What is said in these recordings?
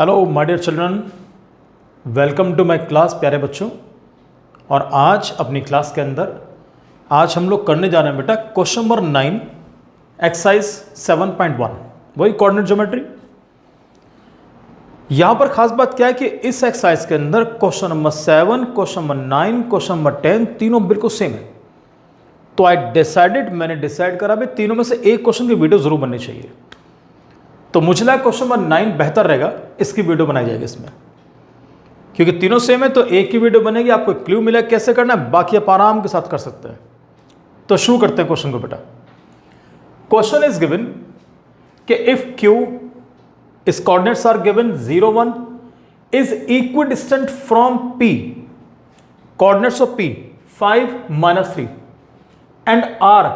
Hello my dear children, welcome to my class प्यारे बच्चों। और आज अपनी क्लास के अंदर आज हम लोग करने जा रहे हैं बेटा क्वेश्चन नंबर 9 एक्सरसाइज 7.1 वही कोऑर्डिनेट ज्योमेट्री। यहां पर खास बात क्या है कि इस एक्सरसाइज के अंदर question number 7, question number 9, question number 10 तीनों बिल्कुल सेम है। तो मैंने डिसाइड करा भाई तीनों में से एक क्वेश्चन की वीडियो जरूर बननी चाहिए। तो मुझे लगा क्वेश्चन नंबर 9 बेहतर रहेगा, इसकी वीडियो बनाई जाएगी इसमें, क्योंकि तीनों सेम है तो एक की वीडियो बनेगी। आपको क्लू मिला कैसे करना है, बाकी आप आराम के साथ कर सकते हैं। तो शुरू करते हैं क्वेश्चन को बेटा। क्वेश्चन इज गिवन कि if Q is coordinates are given 0 1 is equidistant from P, coordinates of P 5 -3 and R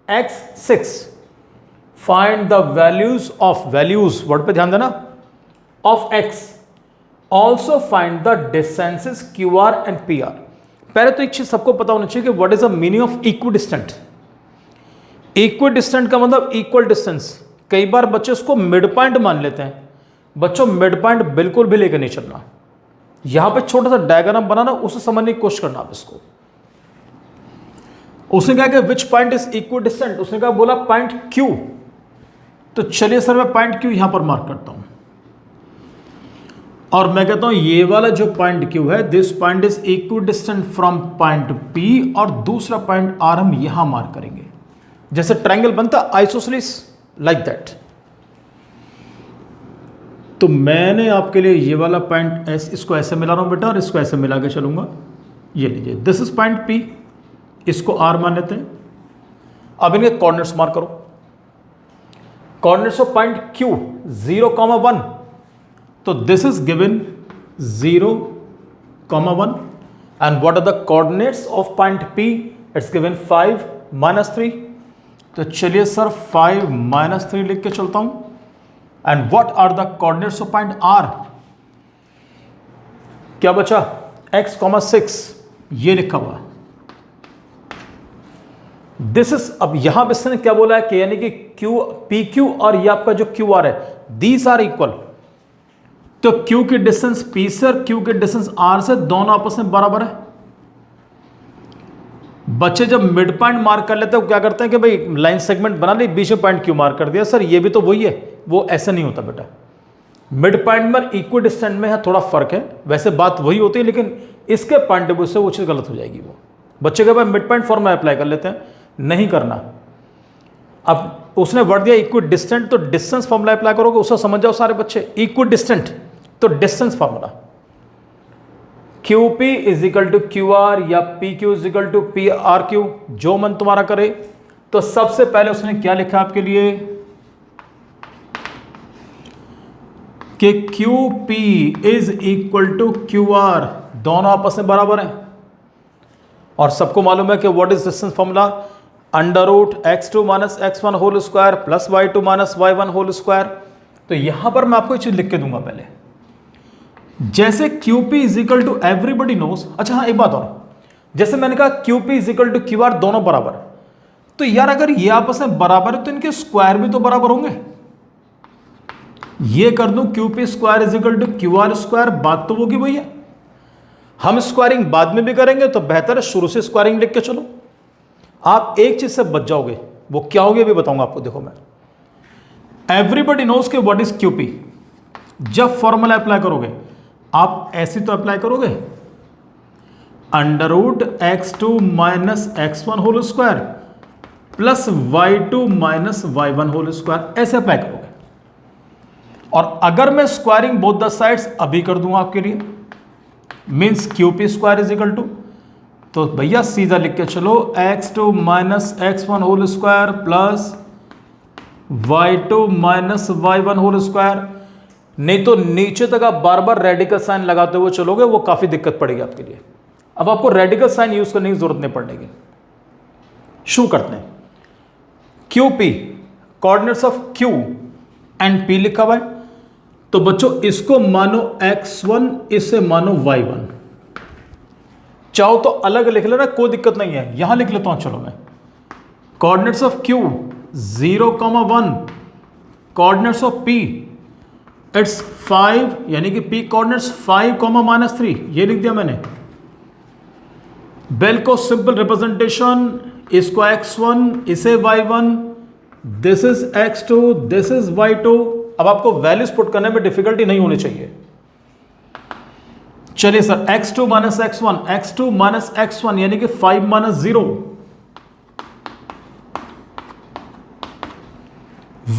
x 6, find the values of word पे ध्यान देना, of x, also find the distances QR and PR। पहले तो एक चीज सबको पता होना चाहिए कि what is the meaning of equidistant. Equidistant का मतलब इक्वल डिस्टेंस। कई बार बच्चे उसको मिड पॉइंट मान लेते हैं। बच्चों मिड पॉइंट बिल्कुल भी लेकर नहीं चलना। यहां पे छोटा सा डायग्राम बनाना, उसे समझने की कोशिश करना आप इसको। उसने कहा कि विच पॉइंट इज इक्विडिस्टेंट, उसने कहा बोला पॉइंट Q। तो चलिए सर मैं पॉइंट Q यहां पर मार्क करता हूं और मैं कहता हूं ये वाला जो पॉइंट Q है, this point is equidistant from point P, और दूसरा पॉइंट R हम यहां मार्क करेंगे। जैसे ट्रायंगल बनता आइसोसेलेस, लाइक दैट। तो मैंने आपके लिए ये वाला पॉइंट इसको ऐसे मिला रहा हूं बेटा, और इसको ऐसे मिला के चलूंगा। ये लीजिए, दिस इज पॉइंट P, इसको R मान लेते हैं। अब इनके कोऑर्डिनेट्स मार्क करो। कोऑर्डिनेट्स ऑफ पॉइंट Q 0, 1, तो this is given 0, 1, and what are the coordinates of point P? It's given 5 -3। तो चलिए सर 5 -3 लिख के चलता हूं। And what are the coordinates of point R? क्या बचा? x, 6, ये लिखा हुआ। दिस इज, अब यहां पे इसने क्या बोला है कि यानी कि PQ और ये आपका जो QR है, दीज आर इक्वल। तो Q की डिस्टेंस P से और Q की डिस्टेंस R से दोनों आपस में बराबर है। बच्चे जब मिड पॉइंट मार्क कर लेते हैं क्या करते हैं कि भाई लाइन सेगमेंट बना ली, बीच में पॉइंट Q मार्क कर दिया। सर ये भी तो वही है, वो ऐसा नहीं होता बेटा। मिड पॉइंट में इक्वल डिस्टेंस में है थोड़ा फर्क है, वैसे बात वही होती है, लेकिन इसके पॉइंट ऑफ व्यू से वो चीज गलत हो जाएगी। वो बच्चे के बाद मिड पॉइंट फॉर्मूला अप्लाई कर लेते हैं, नहीं करना। अब उसने वर्ड दिया इक्वल डिस्टेंट, तो डिस्टेंस फॉर्मूला अप्लाई करोगे, उसको समझ जाओ सारे बच्चे। इक्वल डिस्टेंट तो distance formula QP is equal to QR या PQ is equal to PRQ, जो मन तुम्हारा करे। तो सबसे पहले उसने क्या लिखा आपके लिए कि QP is equal to QR, दोनों आपस में बराबर हैं। और सबको मालूम है कि what is distance formula, √x2 - x1 whole square plus y2 - y1 whole square. तो यहां पर मैं आपको एक चीज लिख के दूंगा पहले, जैसे QP is equal to everybody knows. अच्छा हाँ, एक बात और, जैसे मैंने कहा QP is equal to QR, दोनों बराबर। तो यार अगर ये आपस में बराबर है तो इनके स्क्वायर भी तो बराबर होंगे। ये कर दूं QP square is equal to QR square, बात तो वो की वही है। हम स्क्वायरिंग बाद में भी करेंगे तो बेहतर है शुरू से स्क्वायरिंग लिख के चलो। आप एक चीज से बच जाओगे, वो क्या होगी अभी बताऊंगा आपको। देखो मैं एवरीबडी नोज के व्हाट इज QP। जब फॉर्मूला अप्लाई करोगे आप ऐसे तो अप्लाई करोगे, √x2 - x1 whole square plus y2 - y1 whole square, ऐसे अप्लाई करोगे। और अगर मैं स्क्वायरिंग बोथ द साइड्स अभी कर दूंगा आपके लिए, means QP square is equal to, तो भैया सीधा लिख के चलो x2 - x1 whole square plus y2 - y1 whole square. नहीं तो नीचे तक आप बार बार रेडिकल साइन लगाते हुए चलोगे, वो काफी दिक्कत पड़ेगी आपके लिए। अब आपको रेडिकल साइन यूज करने की जरूरत नहीं पड़ेगी। शुरू करते हैं। QP coordinates of Q and P लिखा हुआ है, तो बच्चों इसको मानो x1, इसे मानो y1। चाहो तो अलग लिख लेना, कोई दिक्कत नहीं है। यहां लिख लेता हूं, चलो मैं coordinates of Q 0, 1, coordinates of P it's 5, यानी कि पीक कोऑर्डिनेट्स 5, -3, ये लिख दिया मैंने। बिल्कुल सिंपल रिप्रेजेंटेशन, इसको x1, इसे y1, this is x2, this is y2। अब आपको वैल्यूज पुट करने में डिफिकल्टी नहीं होनी चाहिए। चलिए sir, x2 minus x1, x2 minus x1 यानी कि 5 माइनस 0,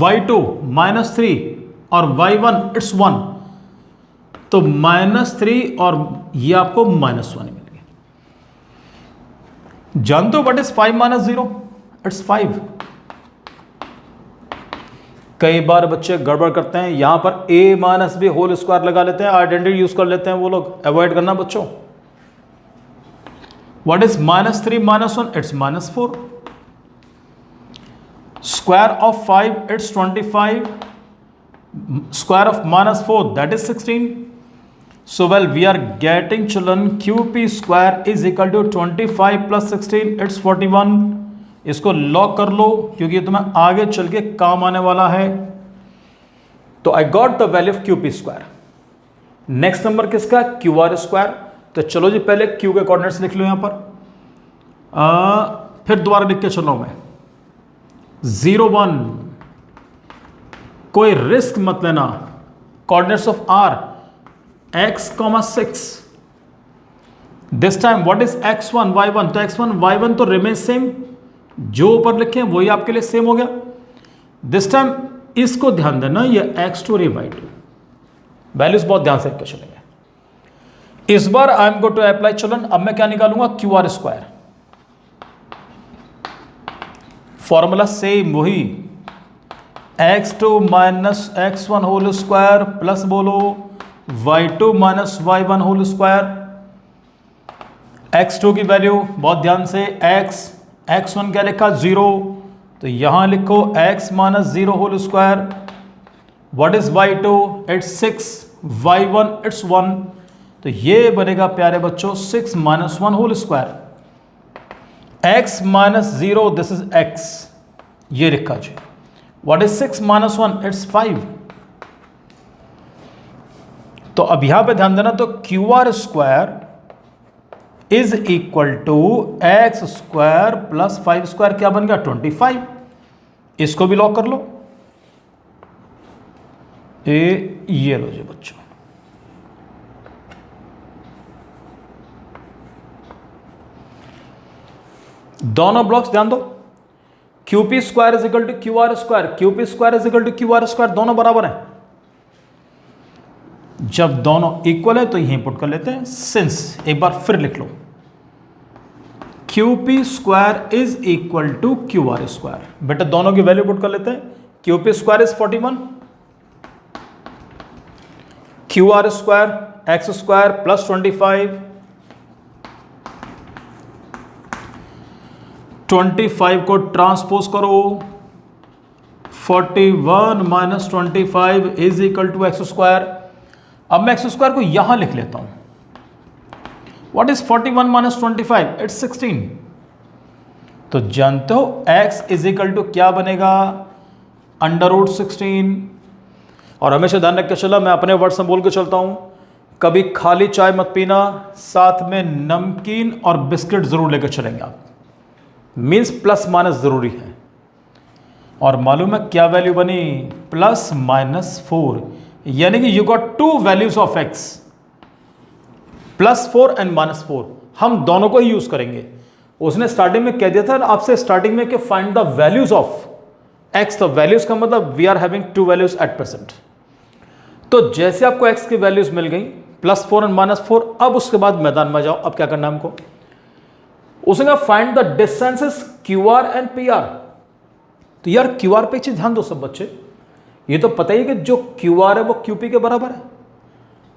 y2 -3 और y1 इट्स 1, तो -3 और ये आपको -1 मिल गया। जानते हो व्हाट इज 5 माइनस 0? इट्स 5। कई बार बच्चे गड़बड़ करते हैं, यहां पर a minus b whole square लगा लेते हैं, आइडेंटिटी यूज कर लेते हैं, वो लोग अवॉइड करना बच्चों। What is -3 -1? It's -4। Square of 5 it's 25, square of -4 that is 16। So well, we are getting children QP square is equal to 25 plus 16, it's 41। इसको लॉक कर लो क्योंकि ये तुम्हें आगे चल के काम आने वाला है। तो I got the value of QP square. Next number किसका? QR square. तो चलो जी पहले Q के कोऑर्डिनेट्स लिख लो यहां पर, फिर दोबारा लिख के चलो मैं 0 1। कोई रिस्क मत लेना। Coordinates of R x, 6। This time what is x1 y1? तो x1 y1 तो रिमेन सेम, जो ऊपर लिखे वही आपके लिए सेम हो गया। दिस टाइम इसको ध्यान देना, ये x2 और ये y2 वैल्यूज बहुत ध्यान से चलेंगे। इस बार I am going to apply children. अब मैं क्या निकालूंगा? QR square. फॉर्मूला सेम वही, x2 minus x1 whole square plus बोलो y2 minus y1 whole square. x2 की वैल्यू बहुत ध्यान से, x1 क्या लिखा? 0, तो यहां लिखो x minus 0 whole square. What is y2? It's 6, y1 it's 1, तो ये बनेगा प्यारे बच्चों 6 minus 1 whole square. x minus 0 this is x, ये लिखा जी। What is 6 minus 1? इट्स 5। तो अब यहां पे ध्यान देना, तो QR square is equal to x square plus 5 square, क्या बन गया? 25। इसको भी लॉक कर लो। ये लो जी बच्चों, दोनों ब्लॉक्स ध्यान दो। QP square is equal to QR square, QP square is equal to QR square, दोनों बराबर हैं। जब दोनों इक्वल है तो यहीं पुट कर लेते हैं। सिंस, एक बार फिर लिख लो, QP square is equal to QR square. बेटा दोनों की वैल्यू पुट कर लेते हैं। QP square is 41, QR square x square plus 25, 25 को ट्रांसपोज करो, 41 minus 25 is equal to x square. अब मैं x स्क्वायर को यहां लिख लेता हूं। What is 41 minus 25? इट्स 16। तो जानते हो x इज इक्वल टू क्या बनेगा? √16। और हमेशा ध्यान रख के चला, मैं अपने वर्ड से बोल के चलता हूं, कभी खाली चाय मत पीना, साथ में नमकीन और बिस्किट जरूर लेकर चलेंगे आप। मीन्स प्लस माइनस जरूरी है। और मालूम है क्या वैल्यू बनी? +-4, यानी कि you got 2 values of x, +4 and -4। हम दोनों को ही यूज करेंगे। उसने स्टार्टिंग में कह दिया था आपसे स्टार्टिंग में कि find the values of x, तो वैल्यूज का मतलब we are having 2 values at present. तो जैसे आपको x की वैल्यूज मिल गई +4 एंड -4, अब उसके बाद मैदान में जाओ। अब क्या करना है हमको? उसने कहा find the distances QR and PR। तो यार QR पे चीज ध्यान दो सब बच्चे, ये तो पता ही कि जो QR है वो QP के बराबर है।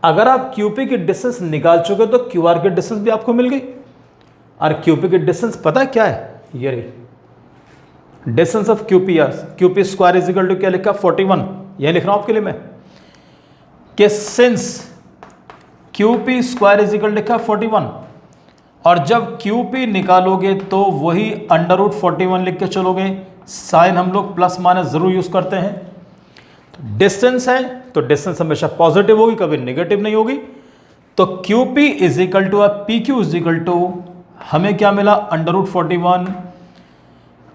अगर आप QP की डिस्टेंस निकाल चुके तो QR की डिस्टेंस भी आपको मिल गई। और QP की डिस्टेंस पता है क्या है? ये रही distance of QP square is equal to क्या लिखा? 41। ये लिख रहा हूं आपके लिए मैं कि since QP square is equal लिखा 41, और जब QP निकालोगे तो वही √41 लिख के चलोगे। साइन हम लोग प्लस माइनस जरूर यूज करते हैं। डिस्टेंस है तो डिस्टेंस हमेशा पॉजिटिव होगी, कभी नेगेटिव नहीं होगी। तो Q P is equal to P Q is equal to हमें क्या मिला √41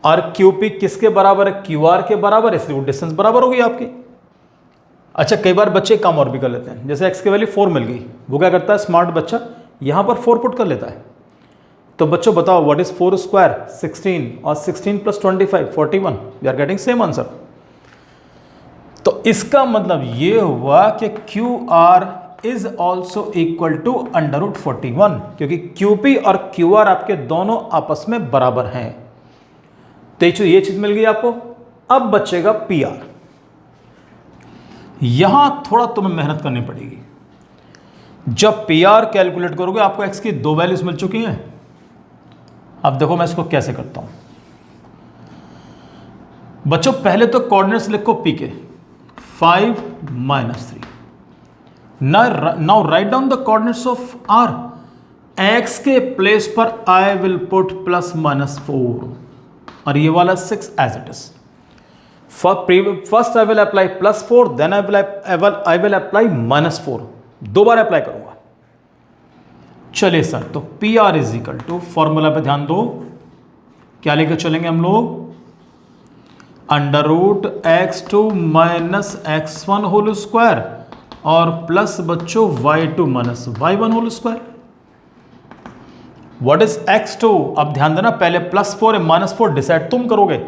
और क्यू पी किसके बराबर है, क्यू आर के बराबर, इसलिए वो डिस्टेंस बराबर होगी आपकी। अच्छा कई बार बच्चे काम और भी कर लेते हैं, जैसे x की वैल्यू 4 मिल गई, वो क्या करता है स्मार्ट बच्चा यहां पर 4 पुट कर लेता है। तो बच्चों बताओ व्हाट इज 4 स्क्वायर 16 और 16 plus 25 41, we are getting same answer. तो इसका मतलब ये हुआ कि Q R is also equal to √41, क्योंकि QP और QR आपके दोनों आपस में बराबर हैं। तो ये चीज मिल गई आपको। अब बचेगा PR। यहां थोड़ा तुम्हें मेहनत करनी पड़ेगी। जब PR कैलकुलेट करोगे आपको x की 2 वैल्यूज मिल चुकी हैं। अब देखो मैं इसको कैसे करता हूं बच्चों। पहले तो कोऑर्डिनेट्स लिखो P के 5 -3। Now right down the coordinates of R। x के प्लेस पर I विल पुट +-4 और ये वाला 6 as it is. First I will apply +4, then I will apply -4, 2 बार अप्लाई करूंगा। चलिए सर, तो P R is equal to formula पे ध्यान दो, क्या लेकर चलेंगे हम लोग, √x2 - x1 होल स्क्वायर और प्लस बच्चों y2 - y1 whole square. What is x2? अब ध्यान देना, पहले +4 है -4 डिसाइड तुम करोगे।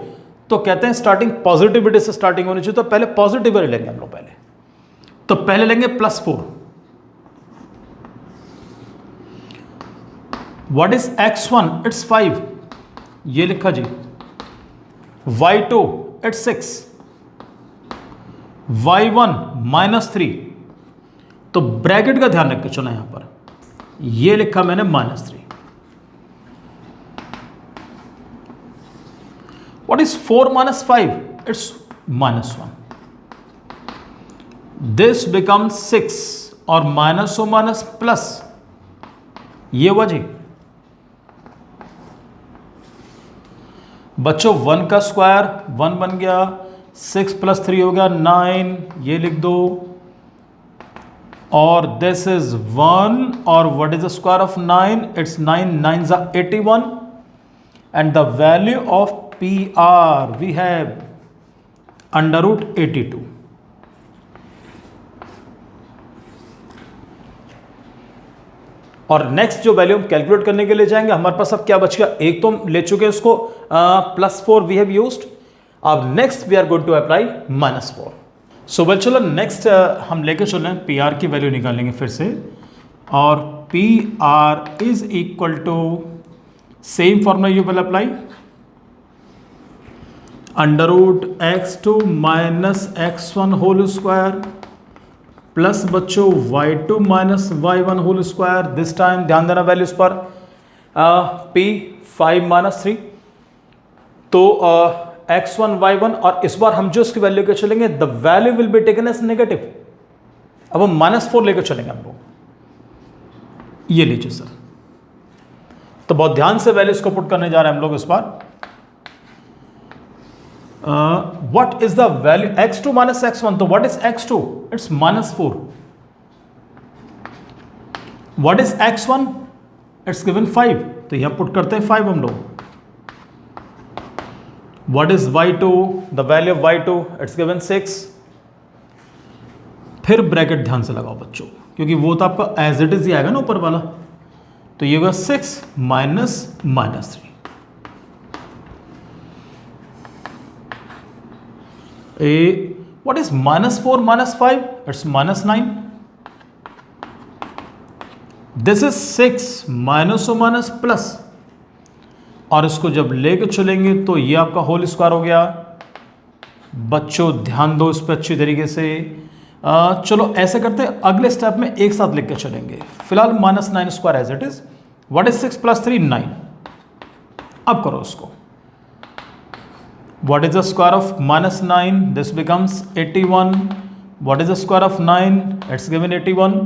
तो कहते हैं स्टार्टिंग पॉजिटिविटी से स्टार्टिंग होनी चाहिए, तो पहले पॉजिटिव लेंगे हम लोग। पहले तो पहले लेंगे +4। What is x1? इट्स 5, ये लिखा जी। y2 it's 6, y1 -3। तो ब्रैकेट का ध्यान रख के चलो, यहां पर ये लिखा मैंने -3। What is 4 - 5? It's -1. This becomes 6 और माइनस हो माइनस प्लस, ये हुआ जी। बच्चों 1 का स्क्वायर 1 बन गया, 6 + 3 हो गया 9, ये लिख दो। और दिस इज 1 और what is the square of 9? It's 9 9s are 81 and the value of PR we have √82। और नेक्स्ट जो वैल्यू हम कैलकुलेट करने के लिए जाएंगे, हमारे पास अब क्या बच गया, एक तो हम ले चुके हैं उसको +4 वी हैव यूज्ड। अब next we are going to apply -4। So well चलो नेक्स्ट हम लेके चल रहे हैं PR की वैल्यू निकालेंगे फिर से। और PR is equal to same formula you will apply, √x2 - x1 whole square plus बच्चों y2 - y1 whole square. This time ध्यान देना वैल्यूज पर, P 5 - 3, तो x1 y1, और इस बार हम जो इसकी वैल्यू के चलेंगे the value will be taken as negative. अब हम -4 लेकर चलेंगे हम लोग, ये लीजिए सर। तो बहुत ध्यान से वैल्यूज को पुट करने जा रहे हैं हम लोग इस बार। What is the value x2 - x1? तो what is x2? It's -4. What is x1? It's given 5, तो यहां पुट करते हैं 5 हम लोग। What is y2? The value of y2, it's given 6। फिर ब्रैकेट ध्यान से लगाओ बच्चों, क्योंकि वो तो आपका एज इट इज ही आएगा ना ऊपर वाला। तो ये होगा 6 -3। What is -4 - 5? It's -9। This is 6 minus हो माइनस प्लस, और इसको जब लेके चलेंगे तो ये आपका होल स्क्वायर हो गया। बच्चों ध्यान दो इस पर अच्छी तरीके से। चलो ऐसे करते हैं, अगले स्टेप में एक साथ लिख के चलेंगे। फिलहाल -9 square as it is. What is 6 + 3? 9। अब करो इसको। What is the square of -9? This becomes 81. What is the square of 9? It's given 81.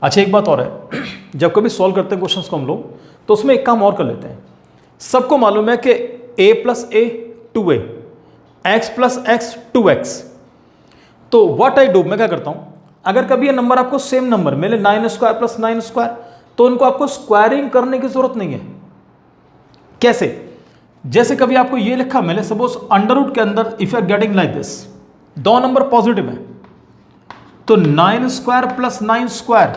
अच्छा एक बात और है, जब कभी सॉल्व करते हैं क्वेश्चंस को हम लोग, तो उसमें एक काम और कर लेते हैं। सबको मालूम है कि a + a 2a, x + x 2x। तो व्हाट आई डू, मैं क्या करता हूं, अगर कभी ये नंबर आपको सेम नंबर मिले 9 स्क्वायर प्लस 9 स्क्वायर, तो इनको आपको स्क्वायरिंग करने की जरूरत नहीं है। कैसे? जैसे कभी आपको ये लिखा मिले सपोज अंडर रूट के अंदर, if you are getting like this, दो नंबर पॉजिटिव है, तो 9 स्क्वायर प्लस 9 स्क्वायर,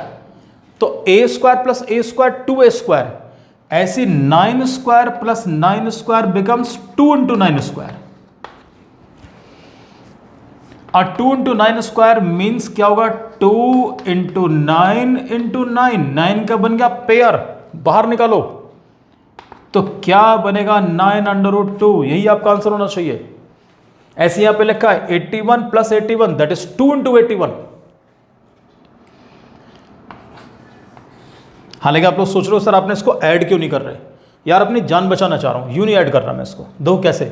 तो a square plus a square 2a square, ऐसी 9 square plus 9 square becomes 2 into 9 square. और 2 इंटू 9 स्क्वायर मीन्स क्या होगा, 2 इंटू 9 इंटू 9, 9 का बन गया पेयर, बाहर निकालो तो क्या बनेगा 9 अंडर रूट 2, यही आपका आंसर होना चाहिए। ऐसे यहां पे लिखा है 81 प्लस 81 दैट इज 2 इंटू 81। हालांकि आप लोग सोच रहे हो सर आपने इसको ऐड क्यों नहीं कर रहे, यार अपनी जान बचाना चाह रहा हूं, यूं नहीं ऐड कर रहा मैं इसको। दो कैसे,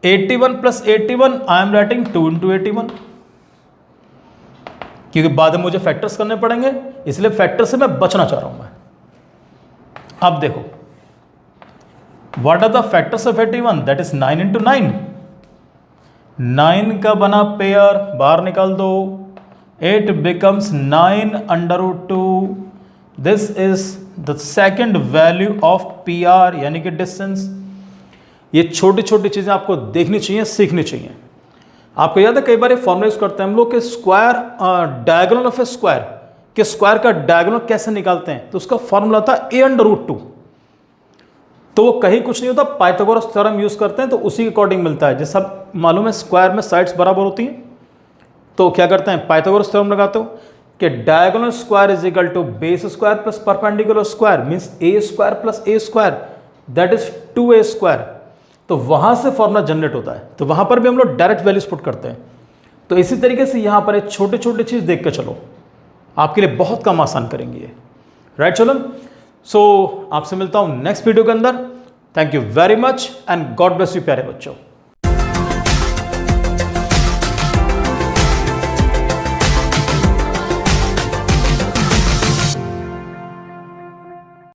81 plus 81 I am writing 2 into 81, क्योंकि बाद में मुझे फैक्टर्स करने पड़ेंगे, इसलिए फैक्टर से मैं बचना चाह रहा हूं मैं। अब देखो what are the factors of 81, that is 9 into 9, 9 का बना पेयर, बाहर निकाल दो, it becomes 9 under root 2। This is the second value of P R, यानी कि डिस्टेंस। ये छोटी छोटी चीजें आपको देखनी चाहिए, सीखनी चाहिए। आपको याद है कई बार ये फॉर्मूला यूज करते हैं हम लोग कि square, diagonal of A square, कि स्क्वायर का डायगोनल कैसे निकालते हैं, तो उसका फॉर्मूला था a अंडर रूट 2। तो वो कहीं कुछ नहीं होता, पाइथागोरस थ्योरम यूज करते हैं तो उसी के अकॉर्डिंग मिलता है। जैसा मालूम है स्क्वायर में साइड्स बराबर होती हैं, तो क्या करते हैं, पाइथागोरस थ्योरम लगाते हो कि diagonal square is equal to base square plus perpendicular square, means a square plus a square that is 2a square. तो वहां से फॉर्मूला जनरेट होता है, तो वहां पर भी हम लोग डायरेक्ट वैल्यूज पुट करते हैं। तो इसी तरीके से यहां पर एक छोटे छोटे चीज देख के चलो, आपके लिए बहुत काम आसान करेंगे, राइट चलन। सो आपसे मिलता हूं नेक्स्ट वीडियो के अंदर। Thank you very much and God bless you प्यारे बच्चों।